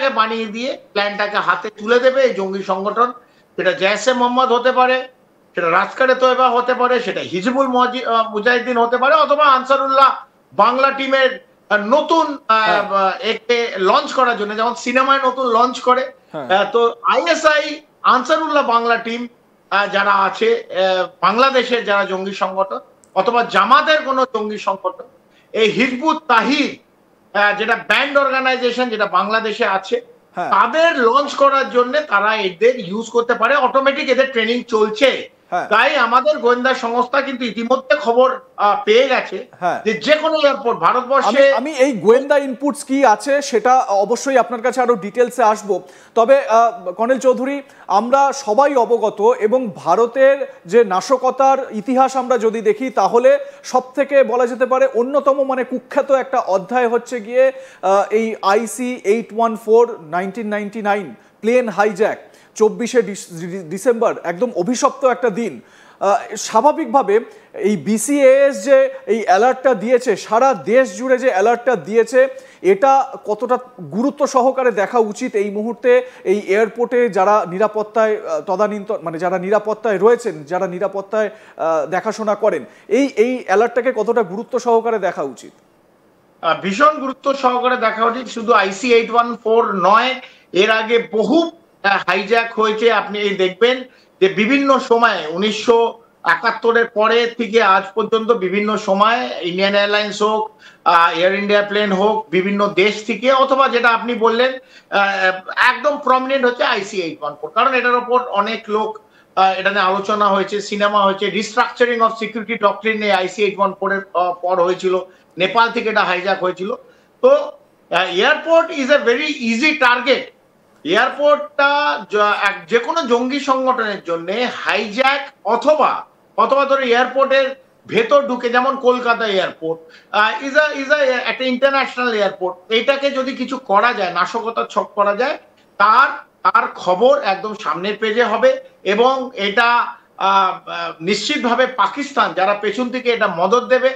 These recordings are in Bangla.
প্ল্যানটাকে বানিয়ে দিয়ে প্ল্যানটাকে হাতে তুলে দেবে এই জঙ্গি সংগঠন। সেটা জৈশে মোহাম্মদ হতে পারে, সেটা রাজকারে তৈবা হতে পারে, সেটা হিজবুল মুজাহিদিন হতে পারে, অথবা আনসারুল্লাহ বাংলা টিমের নতুন একে লঞ্চ করার জন্য, যেমন সিনেমায় নতুন লঞ্চ করে, তো আইএসআই আনসারুল্লাহ বাংলা টিম যারা আছে বাংলাদেশের যারা জঙ্গি সংগঠন, অথবা জামাতের কোনো জঙ্গি সংগঠন, এই হিজবুত তাহির যেটা ব্যান্ড অর্গানাইজেশন যেটা বাংলাদেশে আছে, তাদের লঞ্চ করার জন্য তারা এদের ইউজ করতে পারে। অটোমেটিক এদের ট্রেনিং চলছে। তাই আমাদের গোয়েন্দা সংস্থা কিন্তু ইতিমধ্যে খবর পেয়ে গেছে যে কোনো এয়ারপোর্ট ভারতবর্ষে। আমি এই গোয়েন্দা ইনপুটস কি আছে সেটা অবশ্যই আপনার কাছে আরো ডিটেলসে আসবো, তবে কর্নেল চৌধুরী আমরা সবাই অবগত, এবং ভারতের যে নাশকতার ইতিহাস আমরা যদি দেখি তাহলে সব থেকে বলা যেতে পারে অন্যতম মানে কুখ্যাত একটা অধ্যায় হচ্ছে গিয়ে এই IC 814 1999 প্লেন হাইজ্যাক, 24শে ডিসেম্বর, একদম অভিশপ্ত একটা দিন। স্বাভাবিকভাবে এই BCAS যে এই অ্যালার্টটা দিয়েছে, সারা দেশ জুড়ে যে অ্যালার্টটা দিয়েছে, এটা কতটা গুরুত্ব সহকারে দেখা উচিত এই মুহূর্তে এই এয়ারপোর্টে যারা নিরাপত্তায় মানে যারা নিরাপত্তায় রয়েছেন, যারা নিরাপত্তায় দেখাশোনা করেন, এই অ্যালার্টটাকে কতটা গুরুত্ব সহকারে দেখা উচিত? ভীষণ গুরুত্ব সহকারে দেখা উচিত। শুধু IC 814 নয়, এর আগে বহু হাইজ্যাক হয়েছে। আপনি এই দেখবেন যে বিভিন্ন সময়ে 1971-এর পরে থেকে আজ পর্যন্ত বিভিন্ন সময় ইন্ডিয়ান এয়ারলাইন্স হোক, এয়ার ইন্ডিয়া প্লেন হোক, বিভিন্ন দেশ থেকে, অথবা যেটা আপনি বললেন একদম প্রমিনেন্ট হচ্ছে IC 814, কারণ এটার উপর অনেক লোক এটা নিয়ে আলোচনা হয়েছে, সিনেমা হয়েছে। Restructuring of security doctrine IC 814 এর পর হয়েছিল, নেপাল থেকে এটা হাইজ্যাক হয়েছিল। তো airport is a very easy target. এয়ারপোর্টটা যে কোনো জঙ্গি সংগঠনের জন্য হাইজ্যাক অথবা ধরো এয়ারপোর্টের ভেতর ঢুকে, যেমন কলকাতা এয়ারপোর্ট একটা ইন্টারন্যাশনাল এয়ারপোর্ট, এইটাকে যদি কিছু করা যায়, নাশকতার ছক করা যায়, তার খবর একদম সামনের পেজে হবে। এবং এটা নিশ্চিতভাবে পাকিস্তান যারা পেছন থেকে এটা মদত দেবে,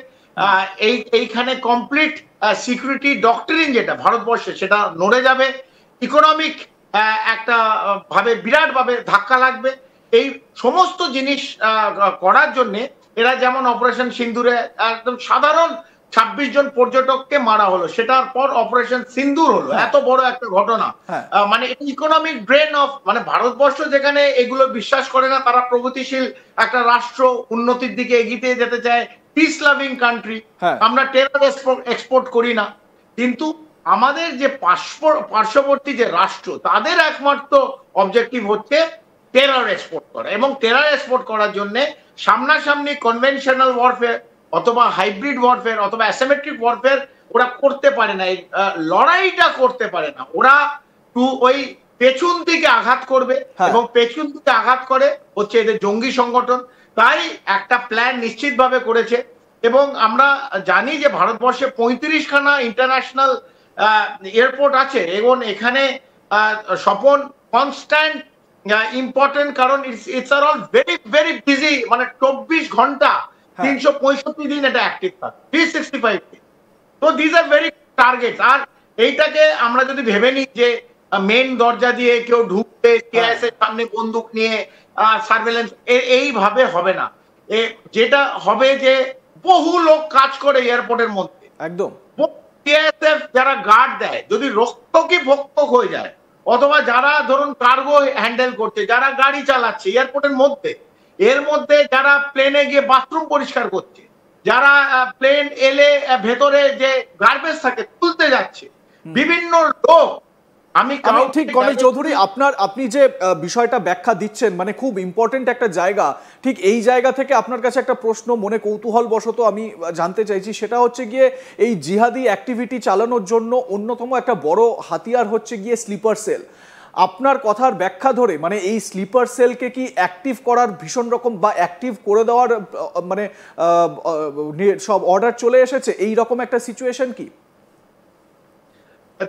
এইখানে কমপ্লিট সিকিউরিটি ডক্ট্রিন যেটা ভারতবর্ষে, সেটা নড়ে যাবে। ইকোনমিক একটা ভাবে বিরাট ভাবে ধাক্কা লাগবে। এই সমস্ত জিনিস করার জন্য এরা, যেমন অপারেশন সিন্দুরে একদম সাধারণ 26 জন পর্যটককে মারা হলো, সেটার পর অপারেশন সিন্দুর হলো, এত বড় একটা ঘটনা। মানে ইকোনমিক ব্রেন অফ, মানে ভারতবর্ষ যেখানে এগুলো বিশ্বাস করে না, তারা প্রগতিশীল একটা রাষ্ট্র, উন্নতির দিকে এগিয়ে যেতে চায়, পিস লাভিং কান্ট্রি, আমরা টেরর এক্সপোর্ট করি না। কিন্তু আমাদের যে পার্শ্ববর্তী যে রাষ্ট্র, তাদের একমাত্র অবজেক্টিভ হচ্ছে টেরর এক্সপোর্ট করা। এবং টেরর এক্সপোর্ট করার জন্য সামনাসামনি কনভেনশনাল ওয়ারফেয়ার অথবা হাইব্রিড ওয়ারফেয়ার অথবা অ্যাসিমেট্রিক ওয়ারফেয়ার ওরা করতে পারে না, এই লড়াইটা করতে পারে না। ওরা ওই পেছন দিকে আঘাত করবে, এবং পেছন দিকে আঘাত করে হচ্ছে এদের জঙ্গি সংগঠন। তাই একটা প্ল্যান নিশ্চিতভাবে করেছে। এবং আমরা জানি যে ভারতবর্ষে 35খানা ইন্টারন্যাশনাল এয়ারপোর্ট আছে, এবং এখানে স্বপন কনস্ট্যান্ট ইম্পর্টেন্ট, কারণ it's are all very very busy, মানে 24 ঘন্টা 365 দিন এটা অ্যাক্টিভ থাকে, 365 দিন। তো দিস আর ভেরি টার্গেট। আর এইটাকে আমরা যদি ভেবে নিই যে মেন দরজা দিয়ে কেউ ঢুকবে, কেএসএর সামনে বন্দুক নিয়ে সার্ভেলেন্স, এইভাবে হবে না। যেটা হবে যে বহু লোক কাজ করে এয়ারপোর্টের মধ্যে, একদম সিআইএসএফ যারা গার্ড দেয়, যদি রক্তকি ভক্ষক হয়ে যায়, অথবা যারা ধরুন কার্গো হ্যান্ডেল করছে, যারা গাড়ি চালাচ্ছে এয়ারপোর্টের মধ্যে, এর মধ্যে যারা প্লেনে গিয়ে বাথরুম পরিষ্কার করছে, যারা প্লেন এলে ভেতরে যে গার্বেজ থাকে তুলতে যাচ্ছে, বিভিন্ন লোক। আমি ঠিক কর্নেল চৌধুরী, আপনি যে বিষয়টা ব্যাখ্যা দিচ্ছেন, মানে খুব ইম্পর্টেন্ট একটা জায়গা। ঠিক এই জায়গা থেকে আপনার কাছে একটা প্রশ্ন মনে কৌতূহল বশত আমি জানতে চাইছি, সেটা হচ্ছে গিয়ে এই জিহাদি অ্যাক্টিভিটি চালানোর জন্য অন্যতম একটা বড় হাতিয়ার হচ্ছে গিয়ে স্লিপার সেল। আপনার কথার ব্যাখ্যা ধরে মানে এই স্লিপার সেলকে কি অ্যাক্টিভ করার ভীষণ রকম বা অ্যাক্টিভ করে দেওয়ার মানে সব অর্ডার চলে এসেছে, এই রকম একটা সিচুয়েশন কি?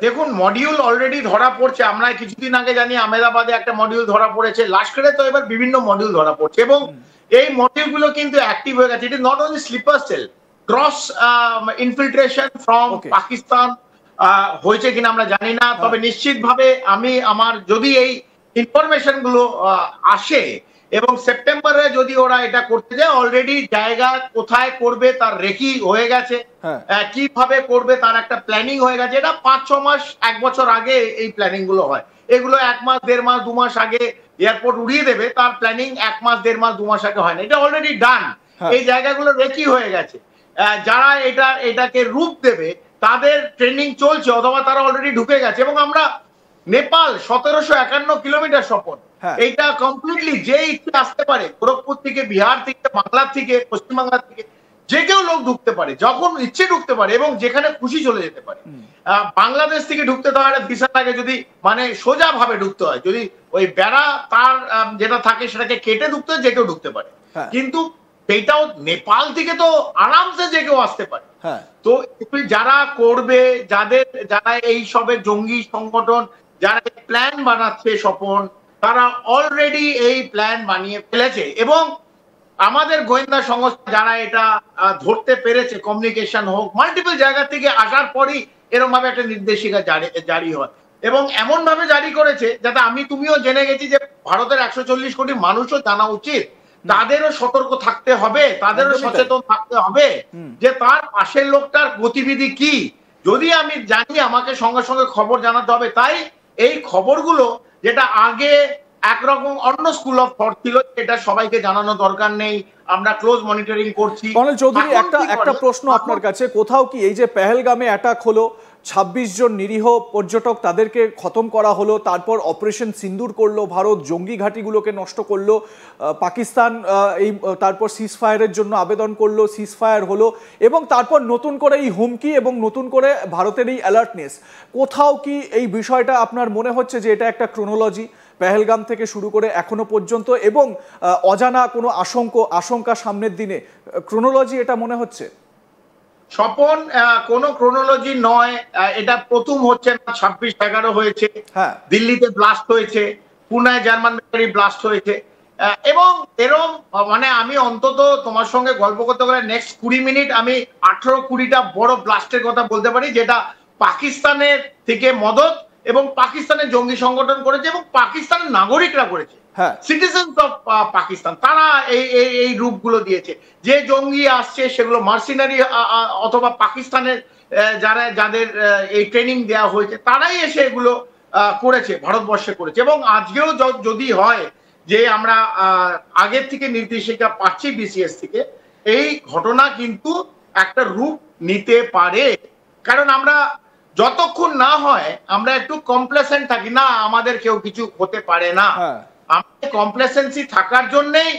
দেখুন, মডিউল অলরেডি ধরা পড়ছে। আমরা কিছুদিন আগে জানি আহমেদাবাদে একটা মডিউল ধরা পড়েছে, লাস্কারে তো এবার বিভিন্ন মডিউল ধরা পড়ছে, এবং এই মডিউলগুলো কিন্তু অ্যাক্টিভ হয়ে গেছে। It is not only sleeper cell, cross infiltration from Pakistan হয়েছে কিনা আমরা জানি না, তবে নিশ্চিতভাবে আমি আমার যদি এই ইনফরমেশন গুলো আসে এবং সেপ্টেম্বরে যদি ওরা এটা করতে যায়, অলরেডি জায়গা কোথায় করবে তার রেকি হয়ে গেছে, কিভাবে করবে তার একটা প্ল্যানিং হয়ে গেছে। এটা 5-6 মাস 1 বছর আগে এই প্ল্যানিং গুলো হয়। এগুলো 1 মাস 1.5 মাস 2 মাস আগে এয়ারপোর্ট উড়িয়ে দেবে, তার প্ল্যানিং 1 মাস 1.5 মাস 2 মাস আগে হয় না, এটা অলরেডি ডান। এই জায়গাগুলো রেকি হয়ে গেছে। যারা এটাকে রূপ দেবে তাদের ট্রেনিং চলছে অথবা তারা অলরেডি ঢুকে গেছে। এবং আমরা নেপাল 1751 কিলোমিটার স্বপন, এইটা কমপ্লিটলি যে ইচ্ছে আসতে পারে, গোরখপুর থেকে, বিহার থেকে, বাংলা থেকে, পশ্চিমবাংলা থেকে যে কেউ লোক ঢুকতে পারে, যখন ইচ্ছে ঢুকতে পারে এবং যেখানে খুশি চলে যেতে পারে। বাংলাদেশ থেকে ঢুকতে তাহলে ভিসা লাগে, যদি মানে সোজা ভাবে ঢুকতে হয়, যদি ওই বেড়া তার যেটা থাকে সেটাকে কেটে ঢুকতে হয়, যে কেউ ঢুকতে পারে। কিন্তু সেইটাও নেপাল থেকে তো আরামসে যে কেউ আসতে পারে। তো যারা করবে, যারা এই সবে জঙ্গি সংগঠন যারা প্ল্যান বানাচ্ছে স্বপন, তারা অলরেডি এই প্ল্যান বানিয়ে ফেলেছে এবং আমাদের গোয়েন্দা সংস্থা যারা এটা ধরতে পেরেছে, কমিউনিকেশন হোক, মাল্টিপল জায়গা থেকে আসার পরই এরকম ভাবে একটা নির্দেশিকা জারি হয় এবং এমন ভাবে জারি করেছে যাতে আমি তুমিও জেনে গেছি যে ভারতের 140 কোটি মানুষও জানা উচিত, তাদেরও সতর্ক থাকতে হবে, তাদেরও সচেতন থাকতে হবে যে তার পাশের লোকটার গতিবিধি কি। যদি আমি জানি আমাকে সঙ্গে সঙ্গে খবর জানাতে হবে। তাই এই খবরগুলো যেটা আগে একরকম অন্য স্কুল অফ থট ছিল, এটা সবাইকে জানানো দরকার নেই, আমরা ক্লোজ মনিটরিং করছি। কর্নেল চৌধুরী, একটা প্রশ্ন আপনার কাছে, কোথাও কি এই যে পেহেলগামে অ্যাটাক হলো, 26 জন নিরীহ পর্যটক তাদেরকে খতম করা হলো, তারপর অপারেশন সিন্দুর করলো ভারত, জঙ্গি ঘাঁটিগুলোকে নষ্ট করলো, পাকিস্তান এই তারপর সিজফায়ারের জন্য আবেদন করলো, সিজফায়ার হলো এবং তারপর নতুন করে এই হুমকি এবং নতুন করে ভারতের এই অ্যালার্টনেস, কোথাও কি এই বিষয়টা আপনার মনে হচ্ছে যে এটা একটা ক্রোনোলজি পেহেলগাম থেকে শুরু করে এখনো পর্যন্ত এবং অজানা কোনো আশঙ্কা সামনের দিনে, ক্রোনোলজি এটা মনে হচ্ছে? স্বপন, কোন ক্রোনোলজি নয়, এটা প্রথম হচ্ছে না, 26/11 হয়েছে, দিল্লিতে ব্লাস্ট হয়েছে, পুনায় জার্মান মিলিটারি ব্লাস্ট হয়েছে এবং এরম মানে আমি অন্তত তোমার সঙ্গে গল্প করতে গেলে নেক্সট 20 মিনিট আমি 18-20টা বড় ব্লাস্টের কথা বলতে পারি, যেটা পাকিস্তানের থেকে মদত এবং পাকিস্তানের জঙ্গি সংগঠন করেছে এবং পাকিস্তানের নাগরিকরা করেছে, সিটিজেন্স অফ পাকিস্তান, তারা এই রূপগুলো দিয়েছে। যে জঙ্গি আসছে সেগুলো মার্সিনারি অথবা পাকিস্তানের যাদের এই ট্রেনিং দেওয়া হয়েছে তারাই এসে এগুলো করেছে, ভারতবর্ষে করেছে। এবং আজকেও যদি হয় যে আমরা আগের থেকে নির্দেশিকা পাচ্ছি বিসিএস থেকে, এই ঘটনা কিন্তু একটা রূপ নিতে পারে। কারণ আমরা যতক্ষণ না হয় আমরা একটু কমপ্লেসেন্ট থাকি, না আমাদের কেউ কিছু হতে পারে না, আমাদের কমপ্লেসেন্সি থাকার জন্যই